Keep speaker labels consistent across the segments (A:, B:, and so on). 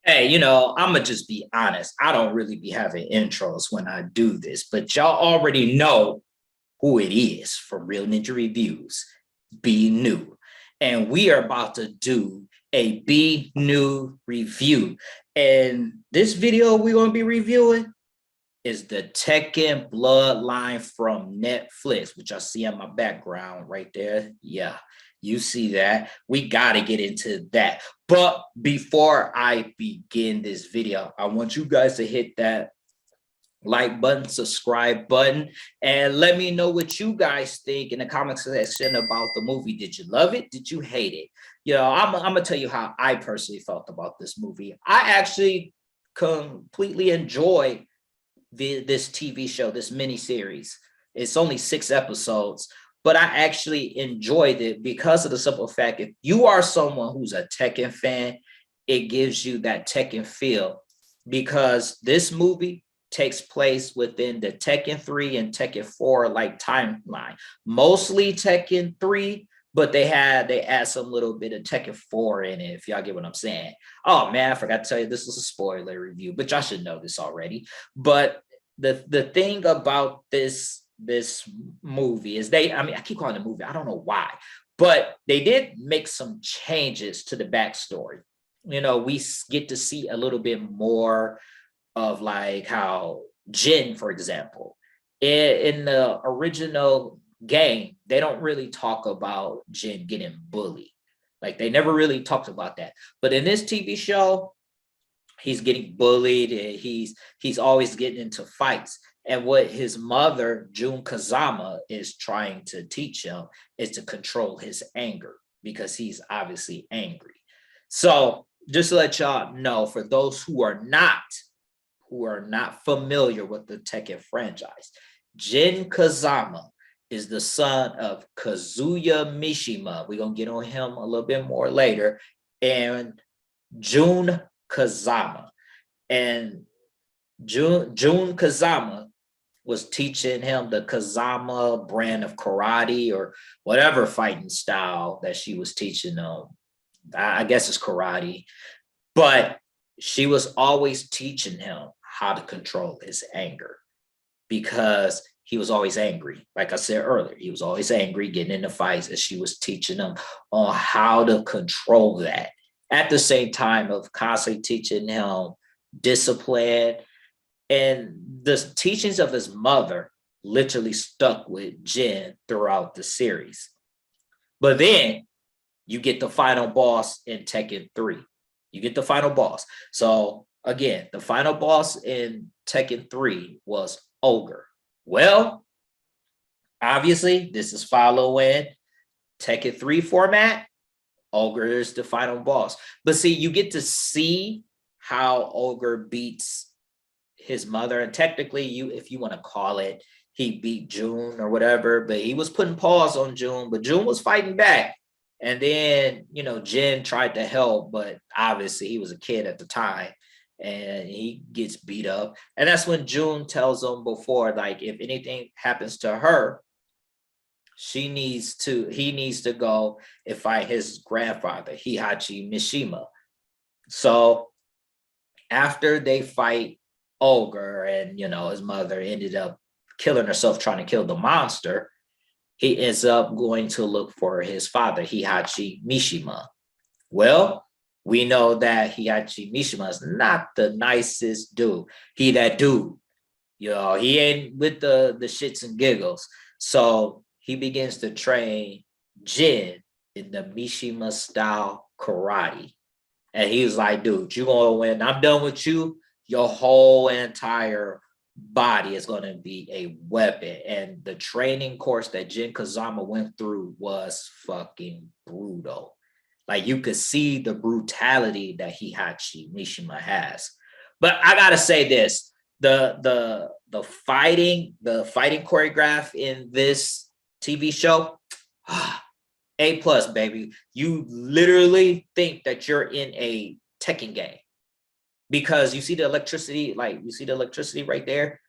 A: Hey, I'm gonna just be honest. I don't really be having intros when I do this, but y'all already know who it is from Real Ninja Reviews. Be New. And we are about to do a Be New review. And this video we're going to be reviewing is the Tekken Bloodline from Netflix, which I see on my background right there. Yeah, you see that. We got to get into that. But before I begin this video, I want you guys to hit that like button, subscribe button, and let me know what you guys think in the comment section about the movie. Did you love it? Did you hate it? I'm gonna tell you how I personally felt about this movie. I actually completely enjoyed this TV show, this mini series. It's only 6 episodes, but I actually enjoyed it because of the simple fact, if you are someone who's a Tekken fan, it gives you that Tekken feel, because this movie takes place within the Tekken 3 and Tekken 4 like timeline. Mostly Tekken 3, but they add some little bit of Tekken 4 in it, if y'all get what I'm saying. Oh man, I forgot to tell you, this was a spoiler review, but y'all should know this already. But the thing about this movie is I keep calling it a movie, I don't know why, but they did make some changes to the backstory. We get to see a little bit more of like how Jin, for example, in the original game, they don't really talk about Jin getting bullied. Like they never really talked about that. But in this TV show, he's getting bullied and he's always getting into fights. And what his mother, Jin Kazama, is trying to teach him is to control his anger, because he's obviously angry. So just to let y'all know, for those who are not familiar with the Tekken franchise, Jin Kazama is the son of Kazuya Mishima. We're going to get on him a little bit more later. And Jun Kazama. And Jun Kazama was teaching him the Kazama brand of karate or whatever fighting style that she was teaching him. I guess it's karate. But she was always teaching him how to control his anger, because he was always angry. Like I said earlier, he was always angry, getting into fights, and she was teaching him on how to control that. At the same time of constantly teaching him discipline, and the teachings of his mother literally stuck with Jin throughout the series. But then you get the final boss in Tekken 3. You get the final boss. So again, the final boss in Tekken 3 was Ogre. Well, obviously, this is following Tekken 3 format. Ogre is the final boss. But see, you get to see how Ogre beats his mother. And technically, if you want to call it, he beat Jun or whatever, but he was putting paws on Jun, but Jun was fighting back. And then, Jin tried to help, but obviously he was a kid at the time and he gets beat up. And that's when Jun tells him before, like, if anything happens to her, he needs to go and fight his grandfather, Heihachi Mishima. So after they fight Ogre and, his mother ended up killing herself trying to kill the monster, he ends up going to look for his father, Heihachi Mishima. Well, we know that Heihachi Mishima is not the nicest dude. He that dude. He ain't with the shits and giggles. So he begins to train Jin in the Mishima style karate. And he was like, dude, you're going to win. I'm done with you. Your whole entire body is going to be a weapon. And the training course that Jin Kazama went through was fucking brutal. Like, you could see the brutality that Heihachi Mishima has. But I gotta say this: the fighting choreograph in this TV show, A+, baby. You literally think that you're in a Tekken game, because you see the electricity, right there.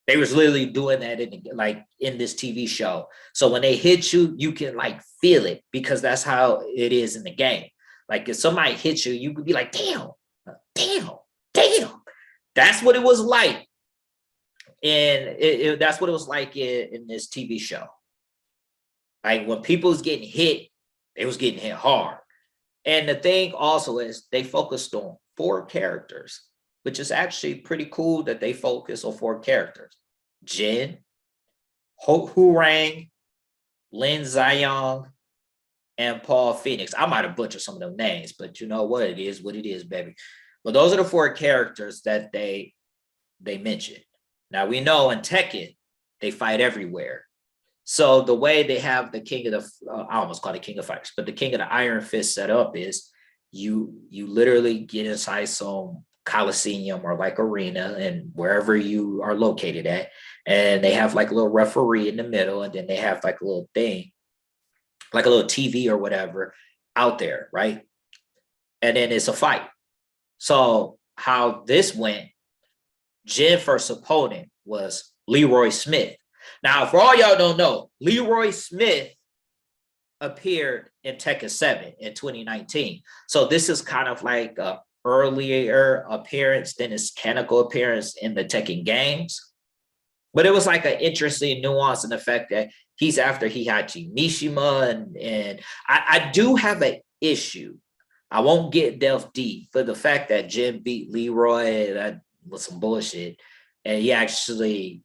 A: They was literally doing that in this TV show. So when they hit you, you can feel it, because that's how it is in the game. Like if somebody hits you, you could be like, damn, damn, damn. That's what it was like. And that's what it was like in this TV show. Like when people was getting hit, they was getting hit hard. And the thing also is they focused on 4 characters, which is actually pretty cool that they focus on 4 characters. Jin, Hurang, Lin Ziyang, and Paul Phoenix. I might have butchered some of them names, but you know what it is, baby. But those are the 4 characters that they mentioned. Now we know in Tekken, they fight everywhere. So the way they have the King of the, I almost call it King of Fighters, but the King of the Iron Fist set up is you literally get inside some coliseum or like arena and wherever you are located at, and they have like a little referee in the middle, and then they have like a little thing, like a little TV or whatever out there, right? And then it's a fight. So how this went, Jin first opponent was Leroy Smith. Now, for all y'all don't know, Leroy Smith appeared in Tekken 7 in 2019. So this is kind of like an earlier appearance than his canonical appearance in the Tekken games. But it was like an interesting nuance in the fact that he's after Heihachi Mishima. And I do have an issue. I won't get delve deep, for the fact that Jin beat Leroy, that was some bullshit. And he actually,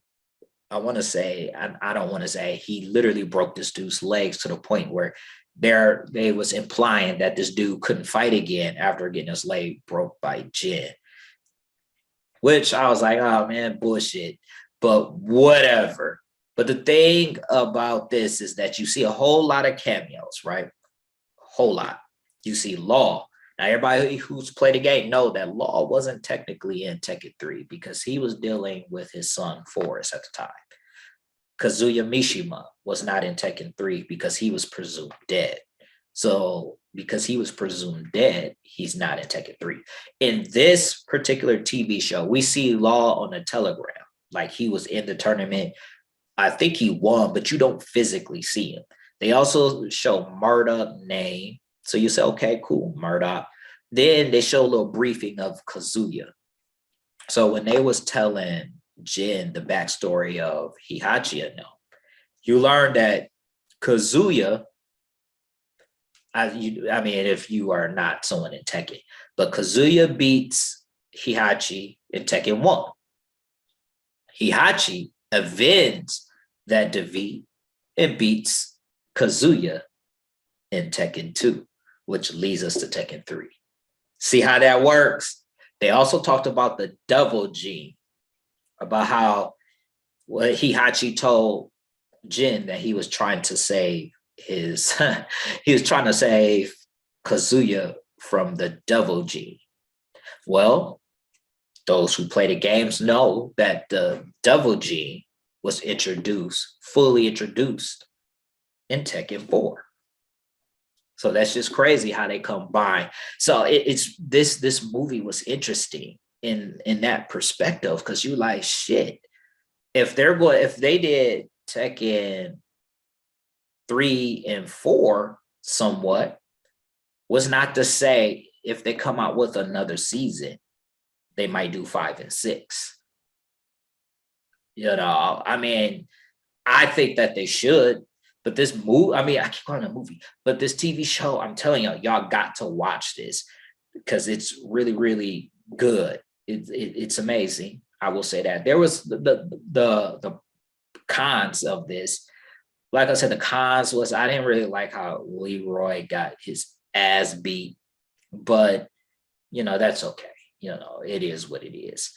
A: I want to say, I don't want to say, he literally broke this dude's legs to the point where they was implying that this dude couldn't fight again after getting his leg broke by Jin. Which I was like, oh man, bullshit. But whatever. But the thing about this is that you see a whole lot of cameos, right? A whole lot. You see Law. Now, everybody who's played the game know that Law wasn't technically in Tekken 3 because he was dealing with his son, Forrest, at the time. Kazuya Mishima was not in Tekken 3 because he was presumed dead. So because he was presumed dead, he's not in Tekken 3. In this particular TV show, we see Law on the telegram. Like he was in the tournament. I think he won, but you don't physically see him. They also show Murdoch name. So you say, okay, cool, Murdoch. Then they show a little briefing of Kazuya. So when they was telling Jin the backstory of Heihachi and them, you learn that Kazuya, I mean, if you are not someone in Tekken, but Kazuya beats Heihachi in Tekken 1. Heihachi avenges that defeat and beats Kazuya in Tekken 2, which leads us to Tekken 3. See how that works? They also talked about the double gene, about how Heihachi told Jin that he was trying to save he was trying to save Kazuya from the double gene. Well, those who play the games know that the double gene was fully introduced in Tekken 4. So that's just crazy how they combine. So it's this movie was interesting in that perspective, because you like, shit, if they did Tekken 3 and 4 somewhat, was not to say if they come out with another season, they might do 5 and 6. You know, I mean, I think that they should, but this movie, I mean, I keep calling it a movie, but this TV show, I'm telling y'all got to watch this because it's really, really good. It's amazing. I will say that. There was the cons of this. Like I said, the cons was I didn't really like how Leroy got his ass beat, but you know, that's okay. You know, it is what it is.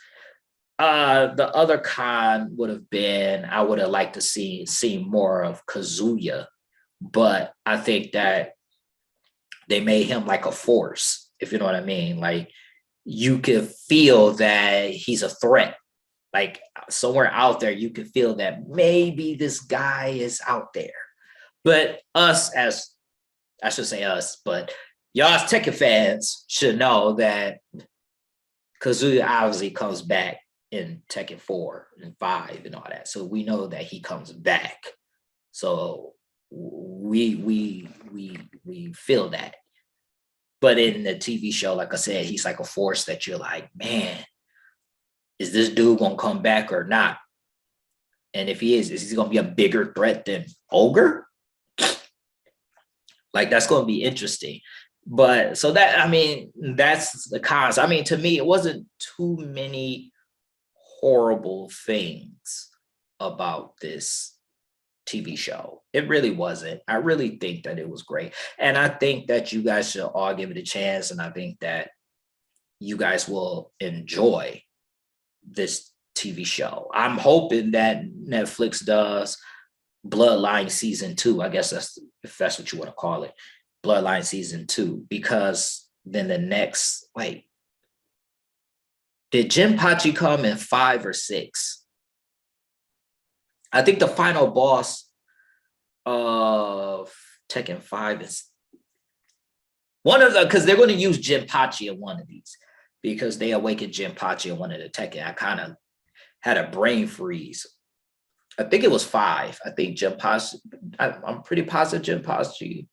A: The other con would have been I would have liked to see more of Kazuya, but I think that they made him like a force, if you know what I mean. Like you could feel that he's a threat. Like somewhere out there, you could feel that maybe this guy is out there. But I should say us, but y'all as Tekken fans should know that Kazuya obviously comes back in Tekken 4 and 5 and all that. So we know that he comes back. So we feel that. But in the TV show, like I said, he's like a force that you're like, man, is this dude gonna come back or not? And if he is he gonna be a bigger threat than Ogre? Like that's gonna be interesting. But so that, I mean, that's the cons. I mean, to me, it wasn't too many horrible things about this TV show. It really wasn't. I really think that it was great. And I think that you guys should all give it a chance. And I think that you guys will enjoy this TV show. I'm hoping that Netflix does Bloodline season 2. I guess that's, if that's what you want to call it, Bloodline season 2, because then the next, wait, did Jinpachi come in 5 or 6? I think the final boss of Tekken 5 is one of the, because they're going to use Jinpachi in one of these, because they awakened Jinpachi in one of the Tekken. I kind of had a brain freeze. I think it was 5. I think Jinpachi, I'm pretty positive Jinpachi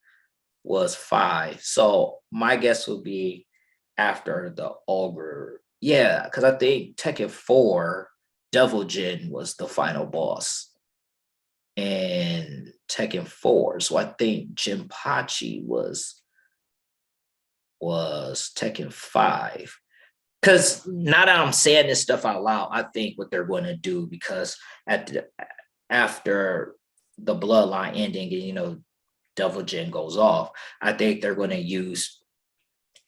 A: was 5. So my guess would be after the Ogre. Yeah, because I think Tekken 4, Devil Jin was the final boss in Tekken 4. So I think Jinpachi was Tekken 5. Because now that I'm saying this stuff out loud, I think what they're going to do, because after the Bloodline ending and, you know, Devil Jin goes off, I think they're going to use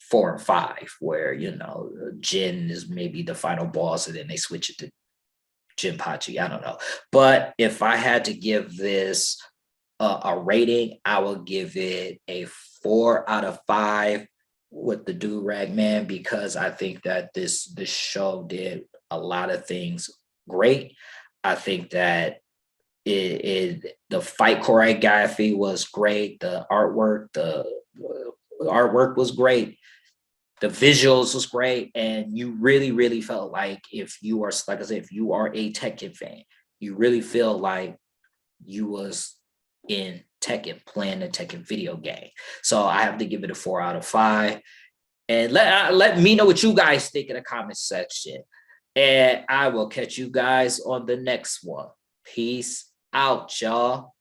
A: 4 and 5, where, you know, Jin is maybe the final boss, and then they switch it to Jinpachi. I don't know. But if I had to give this a rating, I would give it a 4 out of 5 with the Do-Rag Man, because I think that this show did a lot of things great. I think that the fight choreography was great. The artwork was great. The visuals was great. And you really, really felt like, if you are, like I said, if you are a Tekken fan, you really feel like you was in Tekken, playing the Tekken video game. So I have to give it a 4 out of 5. And let me know what you guys think in the comment section. And I will catch you guys on the next one. Peace out, y'all.